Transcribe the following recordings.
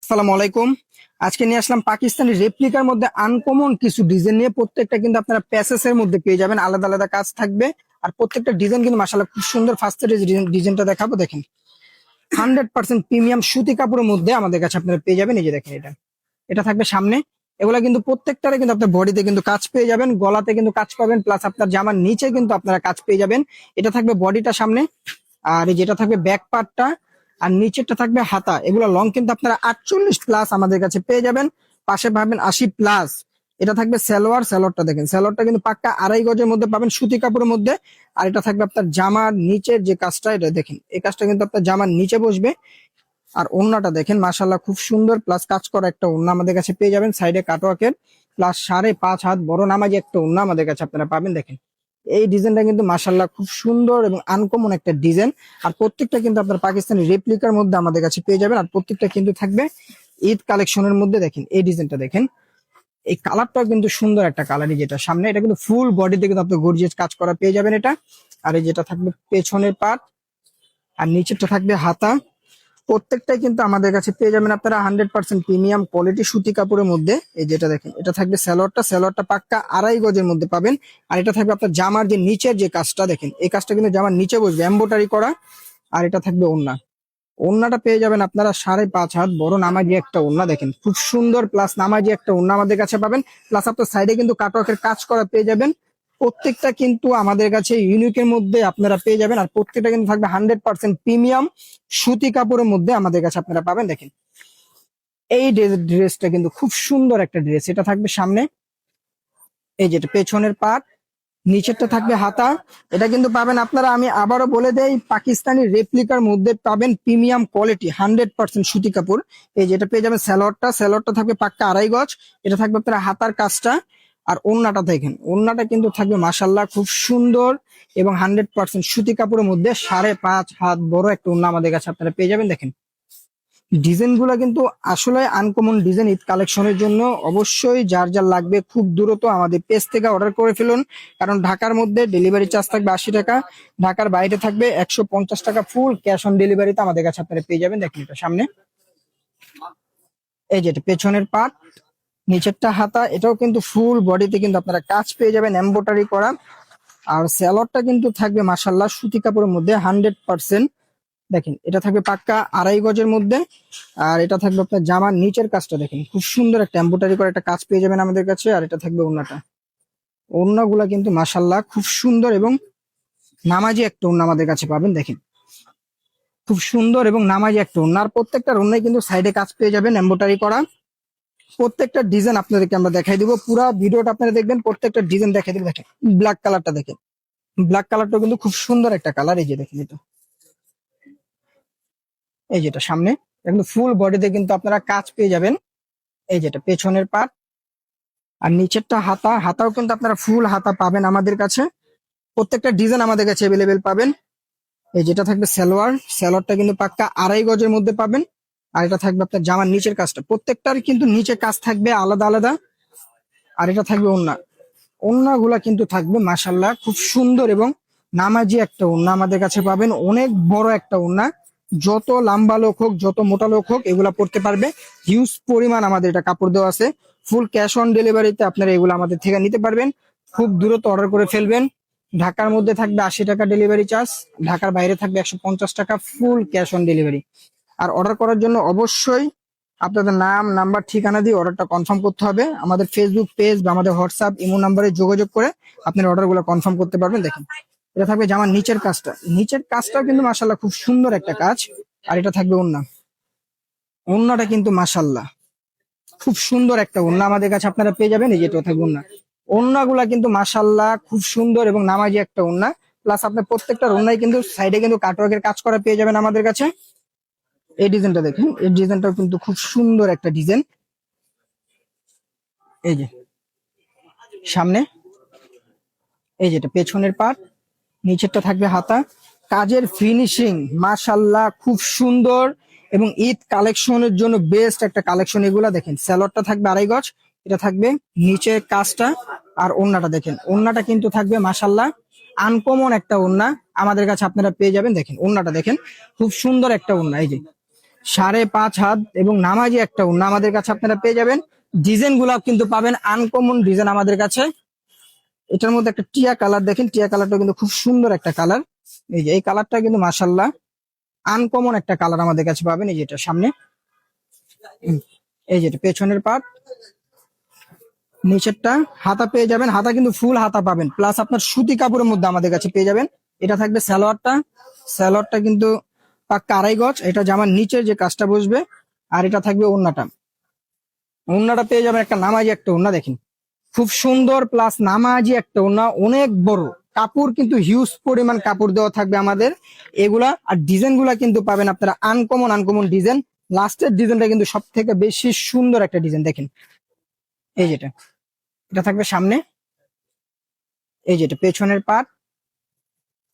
আসসালামু আলাইকুম। আজকে নিয়ে আসলাম পাকিস্তানি রেপ্লিকার মধ্যে আনকমন কিছু ডিজাইন নিয়ে। প্রত্যেকটা কিন্তু আপনারা প্যাসেস এর মধ্যে পেয়ে যাবেন, আলাদা আলাদা কাজ থাকবে। আর প্রত্যেকটা ডিজাইন কিন্তু মাশাআল্লাহ খুব সুন্দর। ফার্স্টের ডিজাইনটা দেখাবো, দেখেন 100% প্রিমিয়াম সুতি কাপড়ের মধ্যে আমাদের কাছে আপনারা পেয়ে যাবেন। এই যে দেখেন, এটা এটা থাকবে সামনে। এগুলা কিন্তু প্রত্যেকটারে কিন্তু আপনার বডিতে কিন্তু কাজ পেয়ে যাবেন, গলাতে কিন্তু কাজ পাবেন, প্লাস আপনার জামার নিচে কিন্তু আপনারা কাজ পেয়ে যাবেন। এটা থাকবে বডিটা সামনে, আর এই যেটা থাকবে ব্যাক পার্টটা, আর নিচেরটা থাকবে হাতা। এগুলো লং কিন্তু আপনারা 48+ আমাদের কাছে পেয়ে যাবেন। পাশে পাবেন 80+। এটা থাকবে সালোয়ার, সালোয়ারটা দেখেন, সালোয়ারটা কিন্তু পাক্কা 2.5 গজের মধ্যে পাবেন, সুতি কাপড়ের মধ্যে। আর এটা থাকবে আপনার জামার নিচের যে কাজটা, এটা দেখেন, এই কাজটা কিন্তু আপনার জামার নিচে বসবে। আর ওড়নাটা দেখেন মাশাআল্লাহ খুব সুন্দর, প্লাস কাজ করা একটা ওড়না আমাদের কাছে পেয়ে যাবেন, সাইডে কাটওয়ার্কের, প্লাস 5.5 হাত বড় নামাজি একটা ওড়না আমাদের কাছে আপনারা পাবেন। দেখেন এই ডিজাইনটা কিন্তু মাশাআল্লাহ খুব সুন্দর এবং আনকমন একটা ডিজাইন। আর প্রত্যেকটা কিন্তু আপনার পাকিস্তানি রেপ্লিকার মধ্যে আমাদের কাছে পেয়ে যাবেন। আর প্রত্যেকটা কিন্তু থাকবে ঈদ কালেকশনের মধ্যে। দেখেন এই ডিজাইনটা দেখেন, এই কালারটাও কিন্তু সুন্দর একটা কালারই। যেটা সামনে, এটা কিন্তু ফুল বডিতে কিন্তু আপনি গর্জিয়াস কাজ করা পেয়ে যাবেন এটা। আর এই যেটা থাকবে পেছনের পার্ট, আর নিচেরটা থাকবে হাতা। প্রত্যেকটাই কিন্তু আমাদের কাছে পেয়ে যাবেন আপনারা 100% প্রিমিয়াম কোয়ালিটি সুতি কাপড়ের মধ্যে। এই যেটা দেখেন, এটা থাকবে সালোয়ারটা, সালোয়ারটা পাক্কা 2.5 গজের মধ্যে পাবেন। আর এটা থাকবে আপনার জামার যে নিচের যে কাজটা, দেখেন এই কাজটা কিন্তু জামার নিচে বসবে, এমব্রয়ডারি করা। আর এটা থাকবে ওড়না, ওড়নাটা পেয়ে যাবেন আপনারা 5.5 হাত বড় নামাজি একটা ওড়না। দেখেন খুব সুন্দর, প্লাস নামাজি একটা ওড়না আমাদের কাছে পাবেন। প্লাস আপনার সাইডে কিন্তু কাটওয়ার্কের কাজ করা পেয়ে যাবেন। প্রত্যেকটা কিন্তু আমাদের কাছে ইউনিকের মধ্যে আপনারা পেয়ে যাবেন। আর প্রত্যেকটা কিন্তু থাকবে 100% প্রিমিয়াম সুতি কাপড়ের মধ্যে আমাদের কাছে আপনারা পাবেন। দেখেন এই ড্রেসটা কিন্তু খুব সুন্দর একটা ড্রেস। এটা থাকবে সামনে, এই যেটা পেছনের পার্ট, নিচেরটা থাকবে হাতা। এটা কিন্তু পাবেন আপনারা, আমি আবারও বলে দেই, পাকিস্তানি রেপ্লিকার মধ্যে পাবেন প্রিমিয়াম কোয়ালিটি 100% সুতি কাপড়। এই যেটা পেয়ে যাবেন সালোয়ারটা, সালোয়ারটা থাকবে পাক্কা 2.5 গজ। এটা থাকবে আপনারা হাতার কাজটা। আর ওড়নাটা দেখেন, ওড়নাটা কিন্তু থাকবে মাশাআল্লাহ খুব সুন্দর এবং 100% সুতি কাপড়ের মধ্যে 5.5 হাত বড় একটা ওড়না আমাদের কাছে আপনারা পেয়ে যাবেন। দেখেন ডিজাইন গুলা কিন্তু আসলে আনকমন ডিজাইন। ঈদ কালেকশনের জন্য অবশ্যই যার যার লাগবে খুব দ্রুত আমাদের পেজ থেকে অর্ডার করে ফেলুন। কারণ ঢাকার মধ্যে ডেলিভারি চার্জ থাকবে 80 টাকা, ঢাকার বাইরে থাকবে 150 টাকা। ফুল ক্যাশ অন ডেলিভারিতে আমাদের কাছে আপনারা পেয়ে যাবেন। দেখেন এটা সামনে, এই যেটা পেছনের পার্ট, নিচেরটা হাতা। এটাও কিন্তু ফুল বডিতে কিন্তু আপনারা কাজ পেয়ে যাবেন, এমব্রয়ডারি করা। আর সালোয়ারটা কিন্তু থাকবে মাশাআল্লাহ সুতি কাপড়ের মধ্যে 100%। দেখেন এটা থাকবে পাক্কা 2.5 গজের মধ্যে। আর এটা থাকবে আপনার জামার নিচের কাজটা, দেখেন খুব সুন্দর একটা এমব্রয়ডারি করে একটা কাজ পেয়ে যাবেন আমাদের কাছে। আর এটা থাকবে ওড়নাটা, ওড়নাগুলা কিন্তু মাশাআল্লাহ খুব সুন্দর এবং নামাজি একটা ওড়না আমাদের কাছে পাবেন। দেখেন খুব সুন্দর এবং নামাজি একটা ওড়না। আর প্রত্যেকটা ওড়নায় কিন্তু সাইডে কাজ পেয়ে যাবেন এমব্রয়ডারি করা। প্রত্যেকটা ডিজাইন আপনাদেরকে আমরা দেখাই দিব, পুরো ভিডিওটা আপনারা দেখবেন, প্রত্যেকটা ডিজাইন দেখাই দিব। দেখেন ব্ল্যাক কালারটা দেখেন, ব্ল্যাক কালারটা কিন্তু খুব সুন্দর একটা কালার। এই যে দেখেন, এটা এই যেটা সামনে, একদম ফুল বডিতে কিন্তু আপনারা কাজ পেয়ে যাবেন। এই যেটা পেছনের পার্ট, আর নিচেরটা হাতা, হাতাও কিন্তু আপনারা ফুল হাতা পাবেন আমাদের কাছে। প্রত্যেকটা ডিজাইন আমাদের কাছে অ্যাভেলেবেল পাবেন। এই যেটা থাকবে সালোয়ার, সালোয়ারটা কিন্তু পাক্কা 2.5 গজের মধ্যে পাবেন। আর এটা থাকবে আপনার জামার নিচের কাজটা, প্রত্যেকটার কিন্তু নিচে কাজ থাকবে আলাদা আলাদা। আর এটা থাকবে ওড়না, ওড়না গুলা কিন্তু থাকবে মাশাআল্লাহ খুব সুন্দর এবং নামাজি একটা ওড়না আমাদের কাছে পাবেন। অনেক বড় একটা ওড়না, যত লম্বা লোক হোক যত মোটা লোক হোক এগুলা পড়তে পারবে। হিউজ পরিমাণ আমাদের এটা কাপড় দেওয়া আছে। ফুল ক্যাশ অন ডেলিভারিতে আপনারা এগুলো আমাদের থেকে নিতে পারবেন। খুব দ্রুত অর্ডার করে ফেলবেন। ঢাকার মধ্যে থাকবে 80 টাকা ডেলিভারি চার্জ, ঢাকার বাইরে থাকবে 150 টাকা, ফুল ক্যাশ অন ডেলিভারি। আর অর্ডার করার জন্য অবশ্যই আপনাদের নাম, নাম্বার, ঠিকানা দিয়ে অর্ডারটা কনফার্ম করতে হবে। আমাদের ফেসবুক পেজ বা আমাদের হোয়াটসঅ্যাপ, ইমো নাম্বারে যোগাযোগ করে আপনার অর্ডারগুলো কনফার্ম করতে পারবেন। দেখেন এটা থাকবে জামার নিচের কাজটা, নিচের কাজটাও কিন্তু মাশাআল্লাহ খুব সুন্দর একটা কাজ। আর এটা থাকবে ওড়না, ওড়নাটা কিন্তু মাশাআল্লাহ খুব সুন্দর একটা ওড়না আমাদের কাছে আপনারা পেয়ে যাবেন। এই যেটা থাকবে ওড়না, ওড়নাগুলা কিন্তু মাশাআল্লাহ খুব সুন্দর এবং নামাজি একটা ওড়না। প্লাস আপনার প্রত্যেকটা ওড়নায় কিন্তু সাইডে কিন্তু কাটওয়ার্কের কাজ করা পেয়ে যাবেন আমাদের কাছে। এই ডিজাইনটা দেখেন, এই ডিজাইনটাও কিন্তু খুব সুন্দর একটা ডিজাইন। এই যে সামনে, এই যেটা পেছনের পার্ট, নিচেরটা থাকবে হাতা। কাজের ফিনিশিং মাশাআল্লাহ খুব সুন্দর এবং ঈদ কালেকশনের জন্য বেস্ট একটা কালেকশন। এগুলা দেখেন, সালোয়ারটা থাকবে 2.5 গজ, এটা থাকবে নিচে কাজটা। আর ওড়নাটা দেখেন, ওড়নাটা কিন্তু থাকবে মাশাআল্লাহ আনকমন একটা ওড়না আমাদের কাছে আপনারা পেয়ে যাবেন। দেখেন ওড়নাটা দেখেন, খুব সুন্দর একটা ওড়না। এই যে 5.5 হাত এবং নামাজি একটা ওড়না আমাদের কাছে আপনারা পেয়ে যাবেন। ডিজাইন গুলা কিন্তু পাবেন আনকমন ডিজাইন আমাদের কাছে। এটার মধ্যে একটা টিয়া কালার দেখেন, টিয়া কালারটা কিন্তু খুব সুন্দর একটা কালার। এই যে এই কালারটা কিন্তু মাশাল্লাহ আনকমন একটা কালার আমাদের কাছে পাবেন। এই যে এটা সামনে, এই যে এটা পেছনের পার্ট, নিচেরটা হাতা পেয়ে যাবেন। হাতা কিন্তু ফুল হাতা পাবেন, প্লাস আপনার সুতি কাপড়ের মধ্যে আমাদের কাছে পেয়ে যাবেন। এটা থাকবে সালোয়ারটা, সালোয়ারটা কিন্তু পাক্কা 2.5 গজ। এটা জামার নিচের যে কাজটা বসবে। আর এটা থাকবে ওড়নাটা, ওড়নাটা পেয়ে যাবেন একটা নামাজি একটা ওড়না দেখেন, খুব সুন্দর, প্লাস নামাজি একটা ওড়না, অনেক বড় কাপড়, কিন্তু হিউজ পরিমাণ কাপড় দেওয়া থাকবে আমাদের এগুলা। আর ডিজাইন গুলা কিন্তু পাবেন আপনারা আনকমন আনকমন ডিজাইন। লাস্টের ডিজাইনটা কিন্তু সব থেকে বেশি সুন্দর একটা ডিজাইন দেখেন। এই যেটা, এটা থাকবে সামনে, এই যেটা পেছনের পার্ট।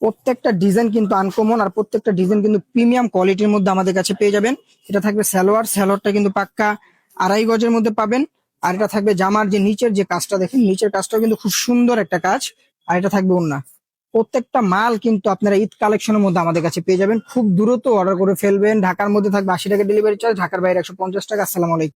প্রত্যেকটা ডিজাইন কিন্তু আনকমন, আর প্রত্যেকটা ডিজাইন কিন্তু প্রিমিয়াম কোয়ালিটির মধ্যে আমাদের কাছে পেয়ে যাবেন। এটা থাকবে সালোয়ার, সালোয়ারটা কিন্তু পাক্কা 2.5 গজের মধ্যে পাবেন। আর এটা থাকবে জামার যে নিচের যে কাজটা দেখেন, নিচের কাজটাও কিন্তু খুব সুন্দর একটা কাজ। আর এটা থাকবে ওড়না। প্রত্যেকটা মাল কিন্তু আপনারা ঈদ কালেকশনের মধ্যে আমাদের কাছে পেয়ে যাবেন। খুব দ্রুত অর্ডার করে ফেলবেন। ঢাকার মধ্যে থাকবে 80 টাকা ডেলিভারি চার্জ, ঢাকার বাইরে 150 টাকা। আসসালামু আলাইকুম।